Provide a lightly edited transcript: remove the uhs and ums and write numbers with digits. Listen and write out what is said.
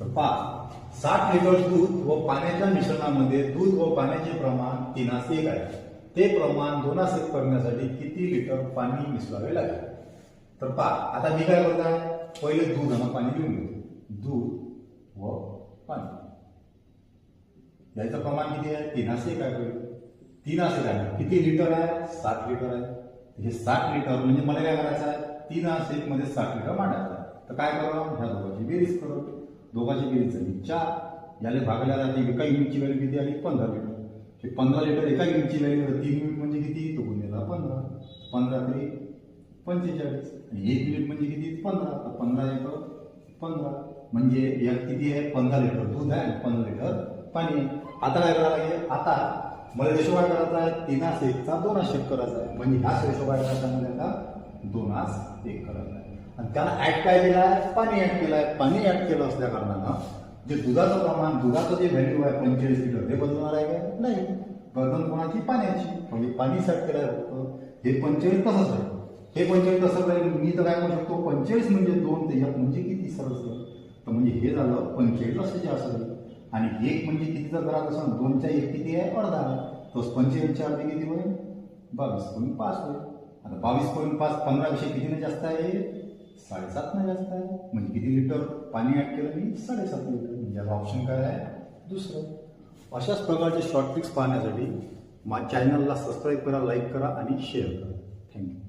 तर पहा 60 लिटर दूध व पाण्याच्या मिश्रणामध्ये दूध व पाण्याचे प्रमाण 3:1 आहे. ते प्रमाण 2:1 करण्यासाठी किती लिटर पाणी मिसळावे लागेल? तर पहा, आता मी काय करत आहे, पहिले दूध आणि पाणी लिहून घेतो. दूध व पाणी याचं प्रमाण किती आहे? 3:1 आहे. 3:1 आहे. किती लिटर आहे? 60 लिटर आहे. हे 60 लिटर म्हणजे मला काय करायचं आहे, 3:1 मध्ये 60 लिटर मांडायचं आहे. तर काय करावं, ह्या दोघांची बेरीज करू. दोघांची बेरीज झाली 4, याला भागल्या जाते. एका युनिटची व्हॅल्यू किती आली? 15 लिटर. हे 15 लिटर एका युनिटची व्हॅल्यू 3 युनिट म्हणजे किती? तो गुणिले 15. 15 तरी 45 आणि 1 युनिट म्हणजे किती? 15. तर 15 येतो 15 म्हणजे यात किती आहे? 15 लिटर दूध आहे आणि 15 लिटर पाणी आहे. आता काय करावं लागेल? आता मला रेशो काय करायचा आहे? 3:1 चा 2:1 करायचा आहे. म्हणजे ह्याच रेशो काय करायचा आहे? मला आता 2:1 करायचा आहे. आणि त्याला ऍड काय केलं आहे? पाणी ऍड केलं आहे. पाणी ऍड केलं असल्या कारणानं जे दुधाचं प्रमाण, दुधाचं जे व्हॅल्यू आहे 45 लिटर, हे बदलणार आहे का? नाही. बदल कोणाची? पाण्याची. म्हणजे पाणी सेट केलं आहे फक्त. हे 45 तसंच आहे. हे 45 तसं राहील. मी तर काय म्हणू शकतो, 45 म्हणजे 2 त्याच्यात म्हणजे किती सरळ तर म्हणजे हे झालं 45 असे असेल. आणि 1 म्हणजे कितीचा घरात असेल? 2च्या 1 किती आहे? अर्धा आहे. तो 45च्या अर्धी किती होईल? 22.5 होईल. आता 22.5 15 कितीने जास्त आहे? 7.5 ने जास्त आहे. म्हणजे किती लिटर पाणी ऍड केलं मी? 7.5 लिटर. म्हणजे याचा ऑप्शन काय आहे? दुसरं. अशाच प्रकारचे शॉर्ट ट्रिक्स पाहण्यासाठी माझ्या चॅनलला सबस्क्राईब करा, लाईक करा आणि शेअर करा. थँक्यू.